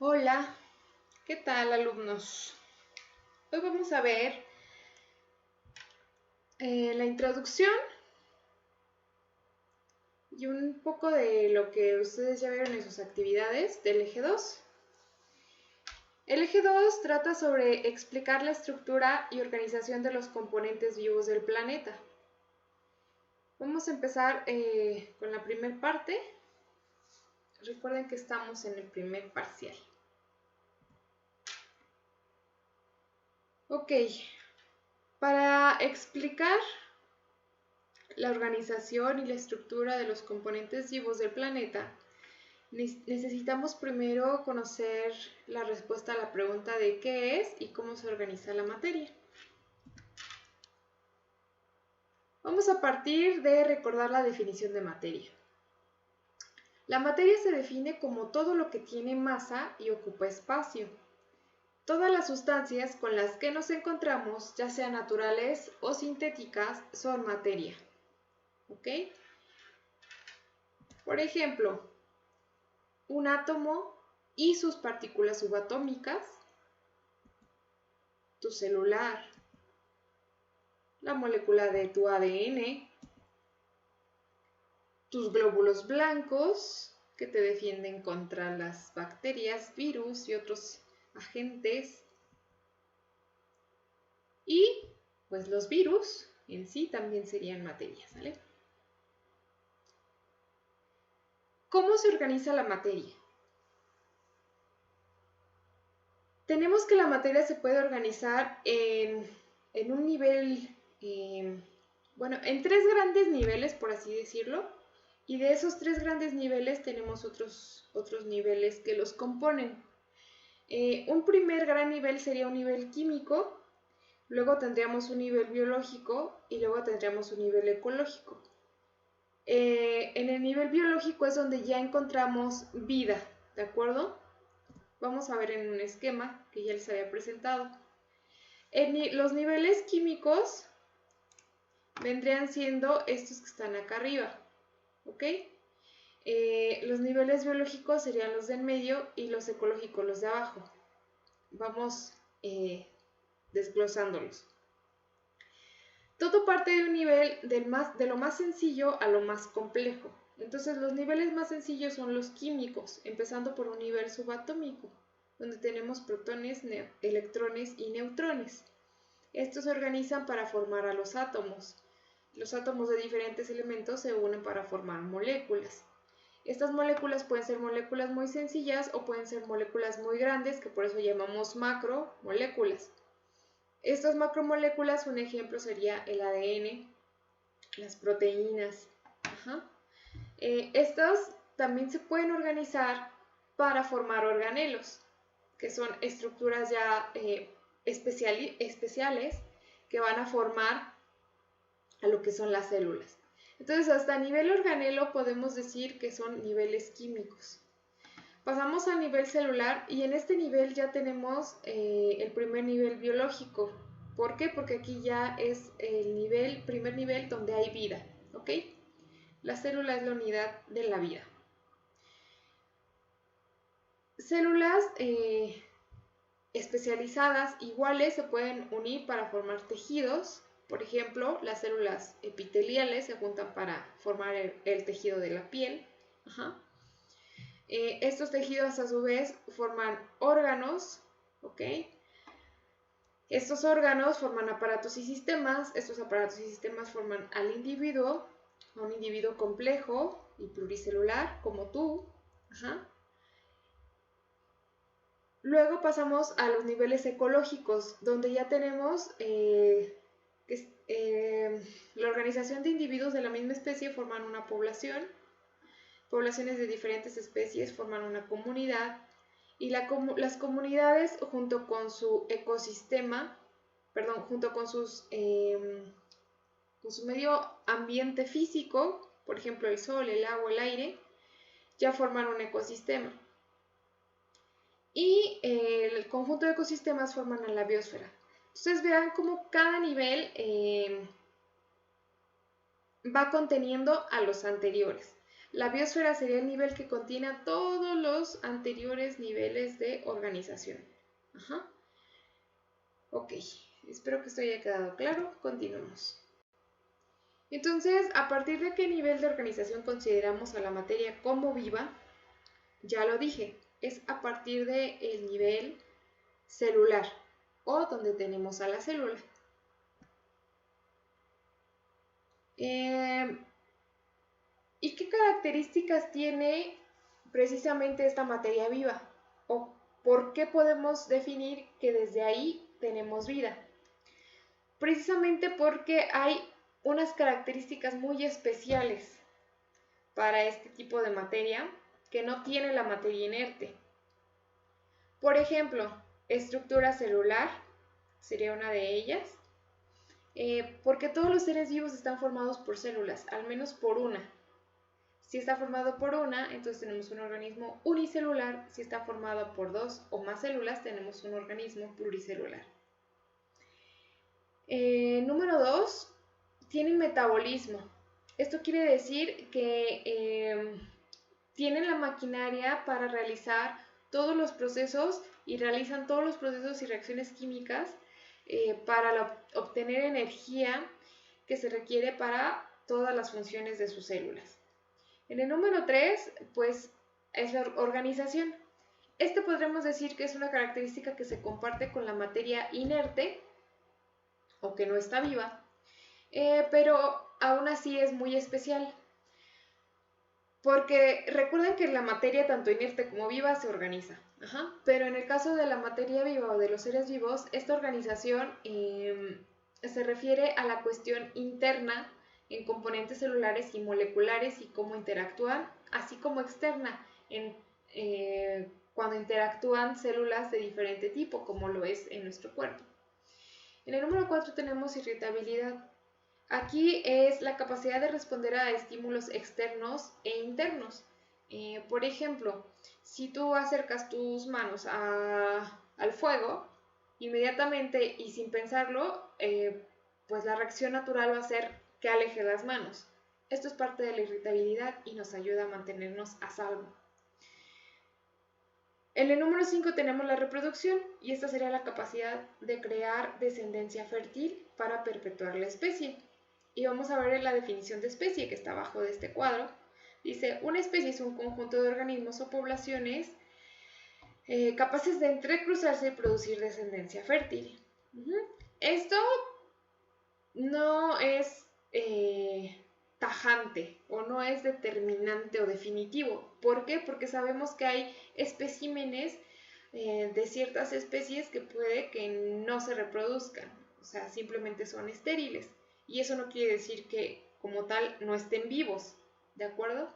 Hola, ¿qué tal, alumnos? Hoy vamos a ver la introducción y un poco de lo que ustedes ya vieron en sus actividades del eje 2. El eje 2 trata sobre explicar la estructura y organización de los componentes vivos del planeta. Vamos a empezar con la primera parte. Recuerden que estamos en el primer parcial. Ok, para explicar la organización y la estructura de los componentes vivos del planeta, necesitamos primero conocer la respuesta a la pregunta de qué es y cómo se organiza la materia. Vamos a partir de recordar la definición de materia. La materia se define como todo lo que tiene masa y ocupa espacio. Todas las sustancias con las que nos encontramos, ya sean naturales o sintéticas, son materia. ¿Ok? Por ejemplo, un átomo y sus partículas subatómicas, tu celular, la molécula de tu ADN, tus glóbulos blancos que te defienden contra las bacterias, virus y otros agentes, y pues los virus en sí también serían materia, ¿sale? ¿Cómo se organiza la materia? Tenemos que la materia se puede organizar en un nivel, bueno, en tres grandes niveles, por así decirlo, y de esos tres grandes niveles tenemos otros niveles que los componen. Un primer gran nivel sería un nivel químico, luego tendríamos un nivel biológico y luego tendríamos un nivel ecológico. En el nivel biológico es donde ya encontramos vida, ¿de acuerdo? Vamos a ver en un esquema que ya les había presentado. Los niveles químicos vendrían siendo estos que están acá arriba, ¿ok? Los niveles biológicos serían los del medio y los ecológicos los de abajo. Vamos desglosándolos. Todo parte de un nivel de lo más sencillo a lo más complejo. Entonces los niveles más sencillos son los químicos, empezando por un nivel subatómico, donde tenemos protones, electrones y neutrones. Estos se organizan para formar a los átomos. Los átomos de diferentes elementos se unen para formar moléculas. Estas moléculas pueden ser moléculas muy sencillas o pueden ser moléculas muy grandes, que por eso llamamos macromoléculas. Estas macromoléculas, un ejemplo sería el ADN, las proteínas. Estas también se pueden organizar para formar organelos, que son estructuras ya especiales que van a formar a lo que son las células. Entonces, hasta nivel organelo podemos decir que son niveles químicos. Pasamos al nivel celular y en este nivel ya tenemos el primer nivel biológico. ¿Por qué? Porque aquí ya es el primer nivel donde hay vida, ¿ok? La célula es la unidad de la vida. Células especializadas iguales se pueden unir para formar tejidos. Por ejemplo, las células epiteliales se juntan para formar el tejido de la piel. Estos tejidos a su vez forman órganos, ¿ok? Estos órganos forman aparatos y sistemas. Estos aparatos y sistemas forman al individuo, a un individuo complejo y pluricelular como tú. Luego pasamos a los niveles ecológicos, donde ya tenemos la organización de individuos de la misma especie forman una población. Poblaciones de diferentes especies forman una comunidad y las comunidades junto con su ecosistema, junto con su medio ambiente físico, por ejemplo el sol, el agua, el aire, ya forman un ecosistema. Y el conjunto de ecosistemas forman a la biosfera. Entonces vean cómo cada nivel va conteniendo a los anteriores. La biosfera sería el nivel que contiene a todos los anteriores niveles de organización. Ajá. Ok, espero que esto haya quedado claro. Continuemos. Entonces, ¿a partir de qué nivel de organización consideramos a la materia como viva? Ya lo dije, es a partir del nivel celular o donde tenemos a la célula. ¿Y qué características tiene precisamente esta materia viva? ¿O por qué podemos definir que desde ahí tenemos vida? Precisamente porque hay unas características muy especiales para este tipo de materia que no tiene la materia inerte. Por ejemplo, estructura celular sería una de ellas, porque todos los seres vivos están formados por células, al menos por una. Si está formado por una, entonces tenemos un organismo unicelular. Si está formado por dos o más células, tenemos un organismo pluricelular. Número 2, tienen metabolismo. Esto quiere decir que tienen la maquinaria para realizar todos los procesos y realizan todos los procesos y reacciones químicas para obtener energía que se requiere para todas las funciones de sus células. En el número 3, pues es la organización. Podremos decir que es una característica que se comparte con la materia inerte o que no está viva, pero aún así es muy especial. Porque recuerden que la materia tanto inerte como viva se organiza. Pero en el caso de la materia viva o de los seres vivos, esta organización se refiere a la cuestión interna en componentes celulares y moleculares y cómo interactúan, así como externa cuando interactúan células de diferente tipo, como lo es en nuestro cuerpo. En el número 4 tenemos irritabilidad. Aquí es la capacidad de responder a estímulos externos e internos. Por ejemplo, si tú acercas tus manos al fuego, inmediatamente y sin pensarlo, pues la reacción natural va a ser que aleje las manos. Esto es parte de la irritabilidad y nos ayuda a mantenernos a salvo. En el número 5 tenemos la reproducción y esta sería la capacidad de crear descendencia fértil para perpetuar la especie. Y vamos a ver la definición de especie que está abajo de este cuadro. Dice, una especie es un conjunto de organismos o poblaciones capaces de entrecruzarse y producir descendencia fértil. Esto no es tajante o no es determinante o definitivo. ¿Por qué? Porque sabemos que hay especímenes de ciertas especies que puede que no se reproduzcan, o sea, simplemente son estériles. Y eso no quiere decir que como tal no estén vivos, ¿de acuerdo?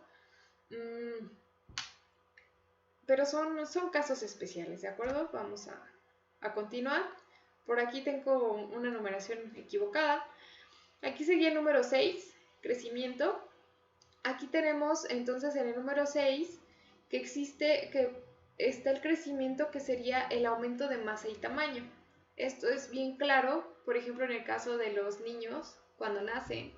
Pero son casos especiales, ¿de acuerdo? Vamos a continuar. Por aquí tengo una numeración equivocada. Aquí seguía el número 6, crecimiento. Aquí tenemos entonces en el número 6 que está el crecimiento, que sería el aumento de masa y tamaño. Esto es bien claro, por ejemplo, en el caso de los niños, cuando nacen,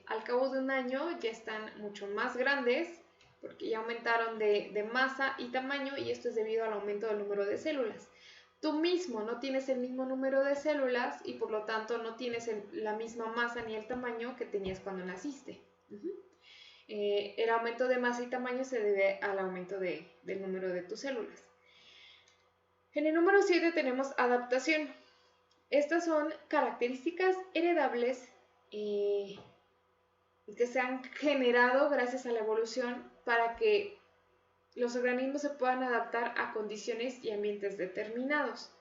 al cabo de un año ya están mucho más grandes, porque ya aumentaron de masa y tamaño, y esto es debido al aumento del número de células. Tú mismo no tienes el mismo número de células y por lo tanto no tienes la misma masa ni el tamaño que tenías cuando naciste. El aumento de masa y tamaño se debe al aumento del número de tus células. En el número 7 tenemos adaptación. Estas son características heredables que se han generado gracias a la evolución para que los organismos se puedan adaptar a condiciones y ambientes determinados.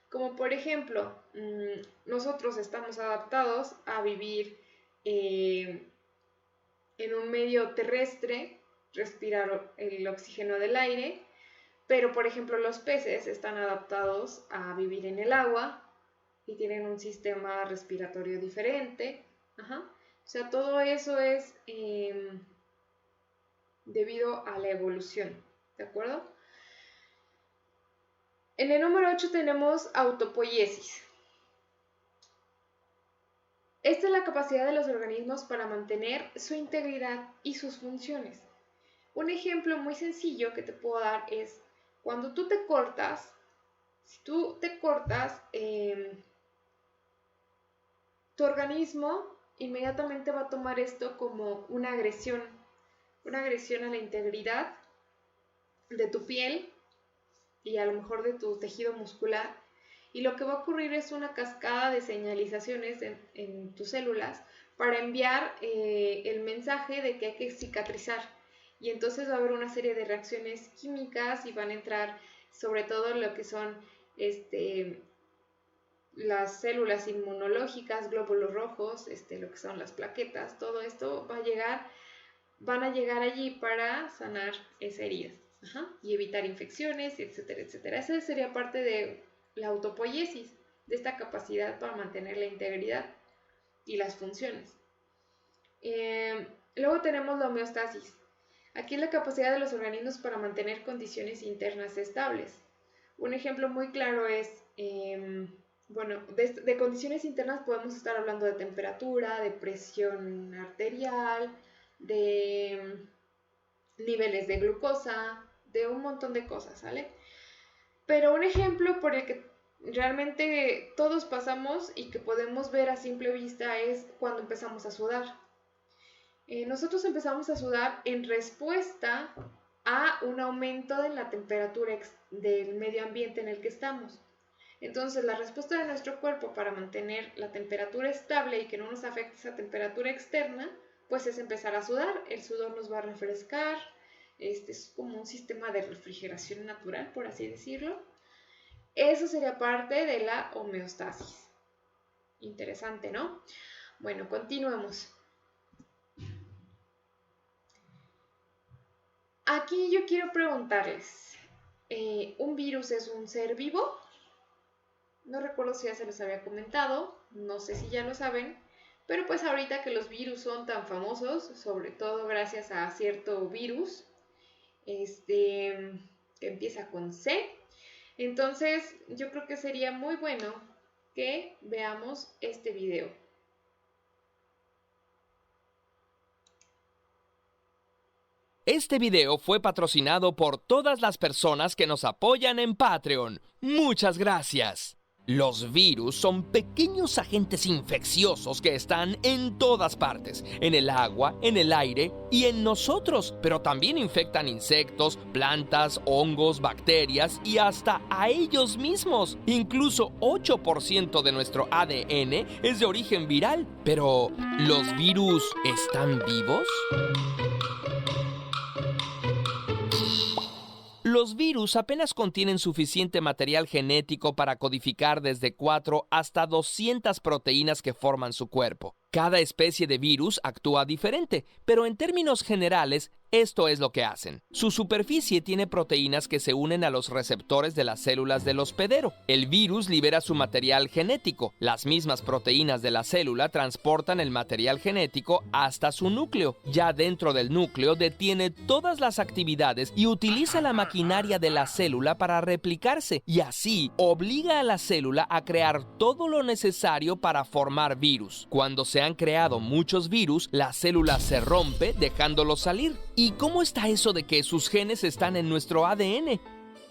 Como por ejemplo, nosotros estamos adaptados a vivir en un medio terrestre, respirar el oxígeno del aire, pero por ejemplo los peces están adaptados a vivir en el agua y tienen un sistema respiratorio diferente. O sea, todo eso es debido a la evolución, ¿de acuerdo? En el número 8 tenemos autopoiesis. Esta es la capacidad de los organismos para mantener su integridad y sus funciones. Un ejemplo muy sencillo que te puedo dar es cuando tú te cortas. Si tú te cortas, tu organismo inmediatamente va a tomar esto como una agresión a la integridad de tu piel y a lo mejor de tu tejido muscular. Y lo que va a ocurrir es una cascada de señalizaciones en tus células para enviar el mensaje de que hay que cicatrizar. Y entonces va a haber una serie de reacciones químicas y van a entrar sobre todo lo que son las células inmunológicas, glóbulos rojos, lo que son las plaquetas. Todo esto van a llegar allí para sanar esa herida y evitar infecciones, etcétera, etcétera. Esa sería parte de la autopoiesis, de esta capacidad para mantener la integridad y las funciones. Luego tenemos la homeostasis. Aquí es la capacidad de los organismos para mantener condiciones internas estables. Un ejemplo muy claro es, de condiciones internas podemos estar hablando de temperatura, de presión arterial, de niveles de glucosa, de un montón de cosas, ¿sale? Pero un ejemplo por el que realmente todos pasamos y que podemos ver a simple vista es cuando empezamos a sudar. Nosotros empezamos a sudar en respuesta a un aumento en la temperatura del medio ambiente en el que estamos. Entonces, la respuesta de nuestro cuerpo para mantener la temperatura estable y que no nos afecte esa temperatura externa, pues es empezar a sudar. El sudor nos va a refrescar. Es como un sistema de refrigeración natural, por así decirlo. Eso sería parte de la homeostasis. Interesante, ¿no? Bueno, continuemos. Aquí yo quiero preguntarles, ¿un virus es un ser vivo? No recuerdo si ya se los había comentado, no sé si ya lo saben, pero pues ahorita que los virus son tan famosos, sobre todo gracias a cierto virus, que empieza con C, entonces yo creo que sería muy bueno que veamos este video. Este video fue patrocinado por todas las personas que nos apoyan en Patreon. ¡Muchas gracias! Los virus son pequeños agentes infecciosos que están en todas partes, en el agua, en el aire y en nosotros, pero también infectan insectos, plantas, hongos, bacterias y hasta a ellos mismos. Incluso 8% de nuestro ADN es de origen viral. Pero, ¿los virus están vivos? Los virus apenas contienen suficiente material genético para codificar desde 4 hasta 200 proteínas que forman su cuerpo. Cada especie de virus actúa diferente, pero en términos generales, esto es lo que hacen. Su superficie tiene proteínas que se unen a los receptores de las células del hospedero. El virus libera su material genético. Las mismas proteínas de la célula transportan el material genético hasta su núcleo. Ya dentro del núcleo detiene todas las actividades y utiliza la maquinaria de la célula para replicarse, y así obliga a la célula a crear todo lo necesario para formar virus. Cuando se han creado muchos virus, la célula se rompe dejándolos salir. ¿Y cómo está eso de que sus genes están en nuestro ADN?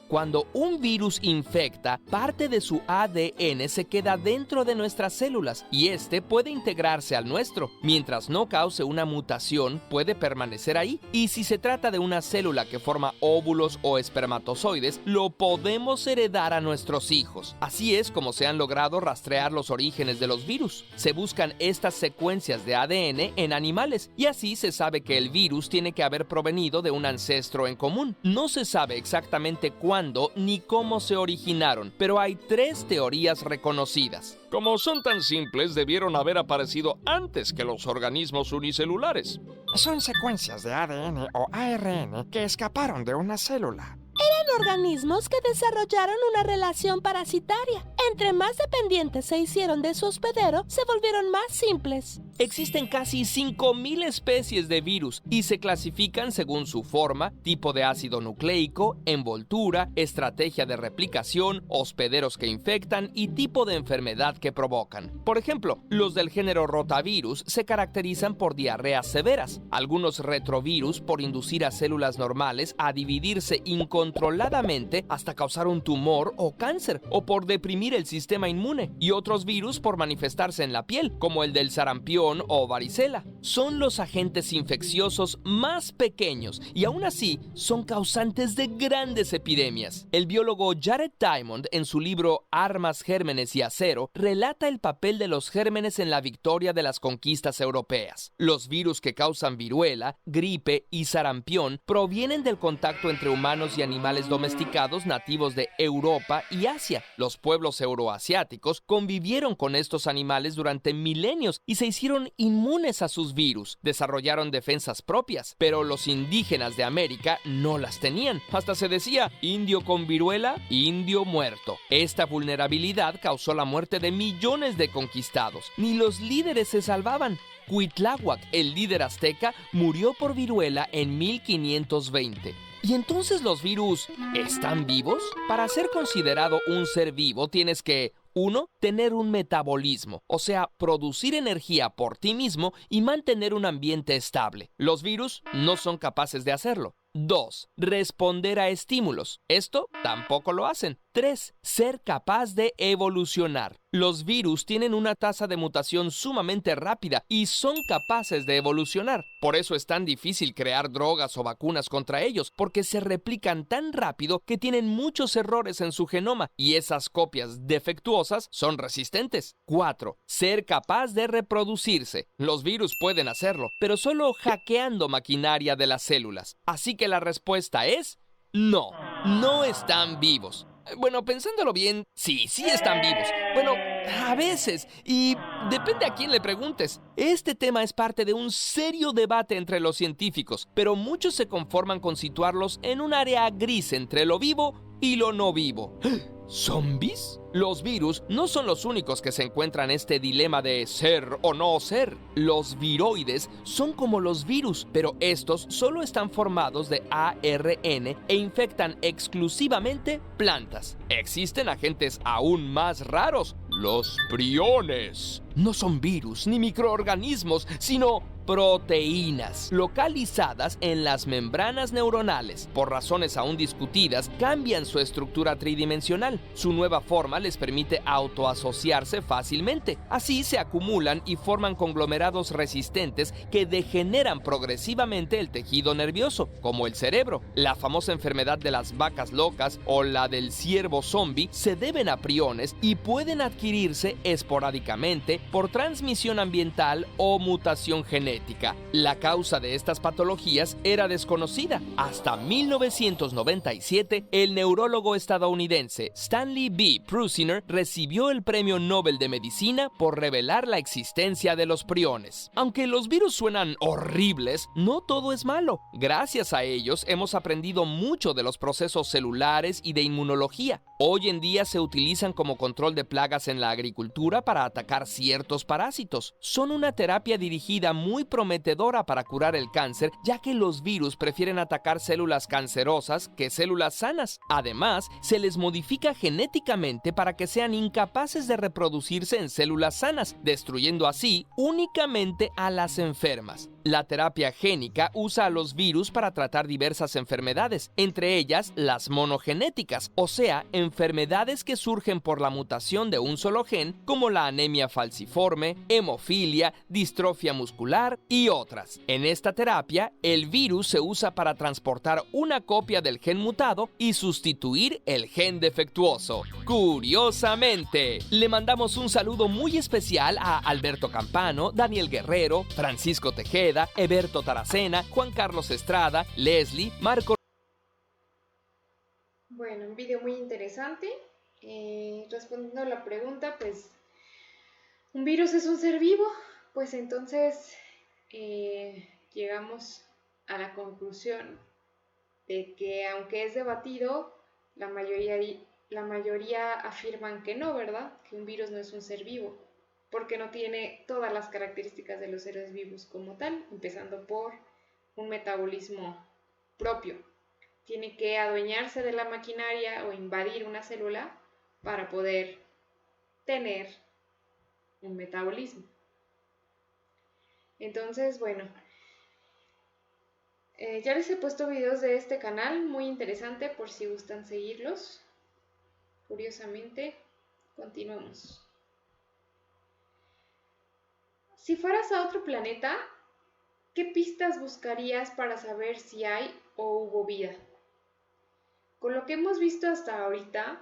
Cuando un virus infecta, parte de su ADN se queda dentro de nuestras células y este puede integrarse al nuestro. Mientras no cause una mutación, puede permanecer ahí. Y si se trata de una célula que forma óvulos o espermatozoides, lo podemos heredar a nuestros hijos. Así es como se han logrado rastrear los orígenes de los virus. Se buscan estas secuencias de ADN en animales y así se sabe que el virus tiene que haber provenido de un ancestro en común. No se sabe exactamente cuándo ni cómo se originaron, pero hay 3 teorías reconocidas. Como son tan simples, debieron haber aparecido antes que los organismos unicelulares. Son secuencias de ADN o ARN que escaparon de una célula. Eran organismos que desarrollaron una relación parasitaria. Entre más dependientes se hicieron de su hospedero, se volvieron más simples. Existen casi 5.000 especies de virus y se clasifican según su forma, tipo de ácido nucleico, envoltura, estrategia de replicación, hospederos que infectan y tipo de enfermedad que provocan. Por ejemplo, los del género rotavirus se caracterizan por diarreas severas, algunos retrovirus por inducir a células normales a dividirse incontroladamente hasta causar un tumor o cáncer, o por deprimir el sistema inmune, y otros virus por manifestarse en la piel, como el del sarampión o varicela. Son los agentes infecciosos más pequeños y aún así son causantes de grandes epidemias. El biólogo Jared Diamond, en su libro Armas, Gérmenes y Acero, relata el papel de los gérmenes en la victoria de las conquistas europeas. Los virus que causan viruela, gripe y sarampión provienen del contacto entre humanos y animales domesticados nativos de Europa y Asia. Los pueblos euroasiáticos convivieron con estos animales durante milenios y se hicieron inmunes a sus virus, desarrollaron defensas propias, pero los indígenas de América no las tenían. Hasta se decía, indio con viruela, indio muerto. Esta vulnerabilidad causó la muerte de millones de conquistados. Ni los líderes se salvaban. Cuitláhuac, el líder azteca, murió por viruela en 1520. ¿Y entonces los virus están vivos? Para ser considerado un ser vivo tienes que 1. Tener un metabolismo, o sea, producir energía por ti mismo y mantener un ambiente estable. Los virus no son capaces de hacerlo. 2. Responder a estímulos. Esto tampoco lo hacen. 3. Ser capaz de evolucionar. Los virus tienen una tasa de mutación sumamente rápida y son capaces de evolucionar. Por eso es tan difícil crear drogas o vacunas contra ellos, porque se replican tan rápido que tienen muchos errores en su genoma y esas copias defectuosas son resistentes. 4. Ser capaz de reproducirse. Los virus pueden hacerlo, pero solo hackeando maquinaria de las células. Así que la respuesta es no, no están vivos. Bueno, pensándolo bien, sí están vivos. Bueno, a veces, y depende a quién le preguntes. Este tema es parte de un serio debate entre los científicos, pero muchos se conforman con situarlos en un área gris entre lo vivo y lo no vivo. ¿Zombies? Los virus no son los únicos que se encuentran en este dilema de ser o no ser. Los viroides son como los virus, pero estos solo están formados de ARN e infectan exclusivamente plantas. Existen agentes aún más raros, los priones. No son virus ni microorganismos, sino proteínas, localizadas en las membranas neuronales. Por razones aún discutidas, cambian su estructura tridimensional. Su nueva forma les permite autoasociarse fácilmente. Así se acumulan y forman conglomerados resistentes que degeneran progresivamente el tejido nervioso, como el cerebro. La famosa enfermedad de las vacas locas o la del ciervo zombie se deben a priones y pueden adquirirse esporádicamente por transmisión ambiental o mutación genética. La causa de estas patologías era desconocida. Hasta 1997, el neurólogo estadounidense Stanley B. Prusiner recibió el Premio Nobel de Medicina por revelar la existencia de los priones. Aunque los virus suenan horribles, no todo es malo. Gracias a ellos hemos aprendido mucho de los procesos celulares y de inmunología. Hoy en día se utilizan como control de plagas en la agricultura para atacar ciertos parásitos. Son una terapia dirigida muy prometedora para curar el cáncer, ya que los virus prefieren atacar células cancerosas que células sanas. Además, se les modifica genéticamente para que sean incapaces de reproducirse en células sanas, destruyendo así únicamente a las enfermas. La terapia génica usa a los virus para tratar diversas enfermedades, entre ellas las monogenéticas, o sea, enfermedades que surgen por la mutación de un solo gen, como la anemia falciforme, hemofilia, distrofia muscular y otras. En esta terapia, el virus se usa para transportar una copia del gen mutado y sustituir el gen defectuoso. Curiosamente, le mandamos un saludo muy especial a Alberto Campano, Daniel Guerrero, Francisco Tejeda, Eberto Taracena, Juan Carlos Estrada, Leslie, Marco. Bueno, un video muy interesante. Respondiendo a la pregunta, pues, ¿un virus es un ser vivo? Pues entonces llegamos a la conclusión de que, aunque es debatido, la mayoría afirman que no, ¿verdad? Que un virus no es un ser vivo. porque no tiene todas las características de los seres vivos como tal, empezando por un metabolismo propio. Tiene que adueñarse de la maquinaria o invadir una célula para poder tener un metabolismo. Entonces, bueno, ya les he puesto videos de este canal, muy interesante por si gustan seguirlos. Curiosamente, continuamos. Si fueras a otro planeta, ¿qué pistas buscarías para saber si hay o hubo vida? Con lo que hemos visto hasta ahorita,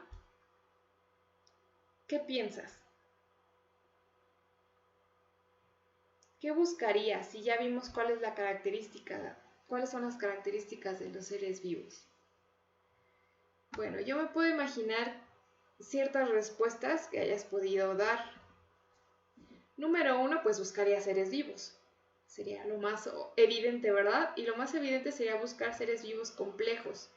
¿qué piensas? ¿Qué buscarías si ya vimos cuál es la característica, cuáles son las características de los seres vivos? Bueno, yo me puedo imaginar ciertas respuestas que hayas podido dar. Número 1, pues buscaría seres vivos. Sería lo más evidente, ¿verdad? Y lo más evidente sería buscar seres vivos complejos.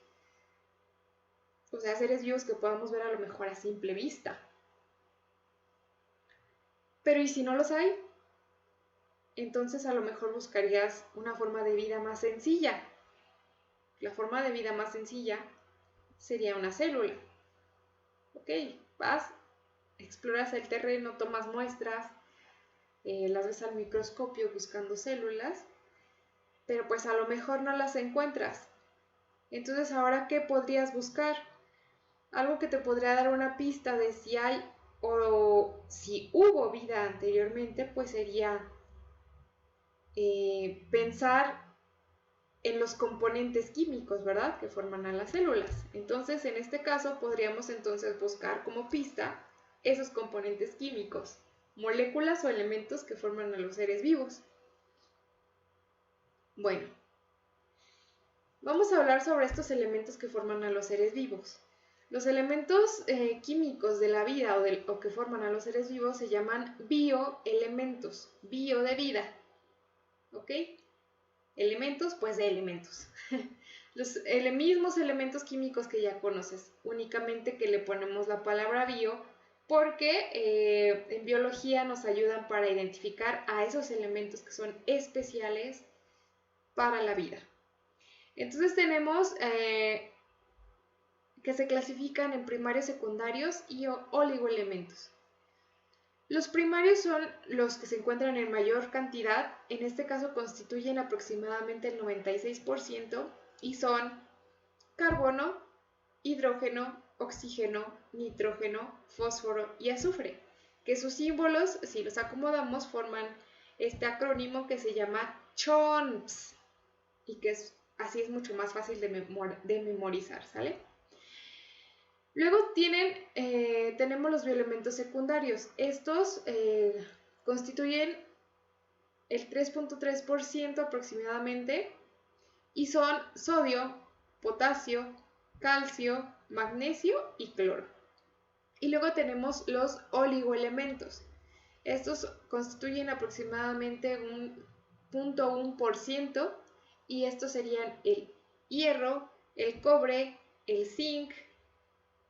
O sea, seres vivos que podamos ver a lo mejor a simple vista. Pero ¿y si no los hay? Entonces a lo mejor buscarías una forma de vida más sencilla. La forma de vida más sencilla sería una célula. Ok, vas, exploras el terreno, tomas muestras, las ves al microscopio buscando células, pero pues a lo mejor no las encuentras. Entonces, ¿ahora qué podrías buscar? Algo que te podría dar una pista de si hay o si hubo vida anteriormente, pues sería pensar en los componentes químicos, ¿verdad? Que forman a las células. Entonces, en este caso, podríamos entonces buscar como pista esos componentes químicos, moléculas o elementos que forman a los seres vivos. Bueno, vamos a hablar sobre estos elementos que forman a los seres vivos. Los elementos químicos de la vida o que forman a los seres vivos se llaman bioelementos, bio de vida, ¿ok? Elementos, pues de elementos. Los mismos elementos químicos que ya conoces, únicamente que le ponemos la palabra bio porque en biología nos ayudan para identificar a esos elementos que son especiales para la vida. Entonces tenemos que se clasifican en primarios, secundarios y oligoelementos. Los primarios son los que se encuentran en mayor cantidad, en este caso constituyen aproximadamente el 96% y son carbono, hidrógeno, oxígeno, nitrógeno, fósforo y azufre, que sus símbolos, si los acomodamos, forman este acrónimo que se llama CHONPS y que así es mucho más fácil de memorizar, ¿sale? Luego tenemos los bioelementos secundarios. Estos constituyen el 3.3% aproximadamente y son sodio, potasio, calcio, magnesio y cloro. Y luego tenemos los oligoelementos. Estos constituyen aproximadamente un 0.1% y estos serían el hierro, el cobre, el zinc,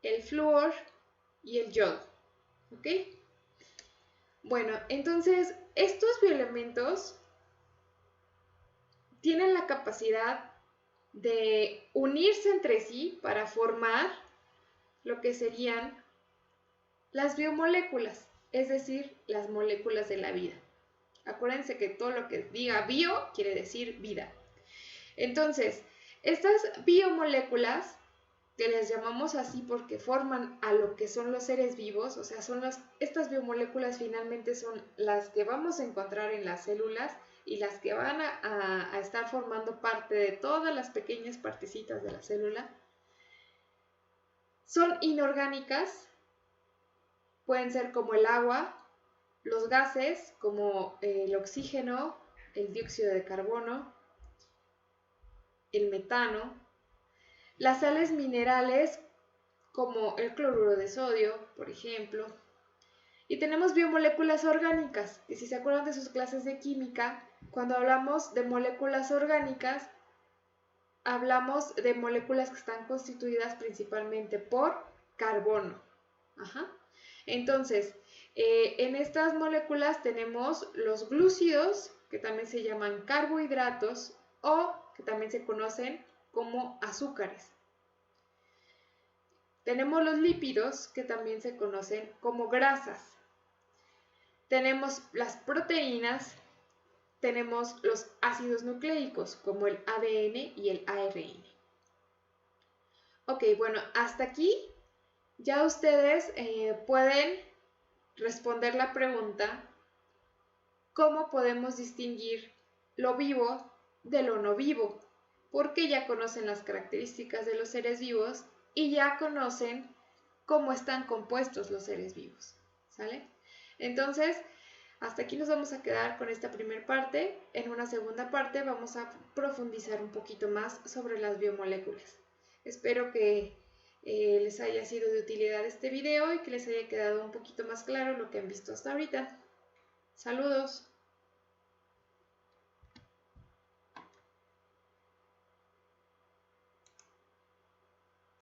el flúor y el yodo, ¿ok? Bueno, entonces estos bioelementos tienen la capacidad de unirse entre sí para formar lo que serían las biomoléculas, es decir, las moléculas de la vida. Acuérdense que todo lo que diga bio quiere decir vida. Entonces, estas biomoléculas, que les llamamos así porque forman a lo que son los seres vivos, o sea, estas biomoléculas finalmente son las que vamos a encontrar en las células y las que van a estar formando parte de todas las pequeñas partecitas de la célula. Son inorgánicas, pueden ser como el agua, los gases como el oxígeno, el dióxido de carbono, el metano, las sales minerales como el cloruro de sodio, por ejemplo. Y tenemos biomoléculas orgánicas, que si se acuerdan de sus clases de química, cuando hablamos de moléculas orgánicas, hablamos de moléculas que están constituidas principalmente por carbono. Ajá. Entonces, en estas moléculas tenemos los glúcidos, que también se llaman carbohidratos o que también se conocen como azúcares. Tenemos los lípidos, que también se conocen como grasas. Tenemos las proteínas, tenemos los ácidos nucleicos, como el ADN y el ARN. Ok, bueno, hasta aquí ya ustedes pueden responder la pregunta: ¿cómo podemos distinguir lo vivo de lo no vivo? Porque ya conocen las características de los seres vivos y ya conocen cómo están compuestos los seres vivos, ¿sale? Entonces, hasta aquí nos vamos a quedar con esta primera parte. En una segunda parte vamos a profundizar un poquito más sobre las biomoléculas. Espero que les haya sido de utilidad este video y que les haya quedado un poquito más claro lo que han visto hasta ahorita. Saludos.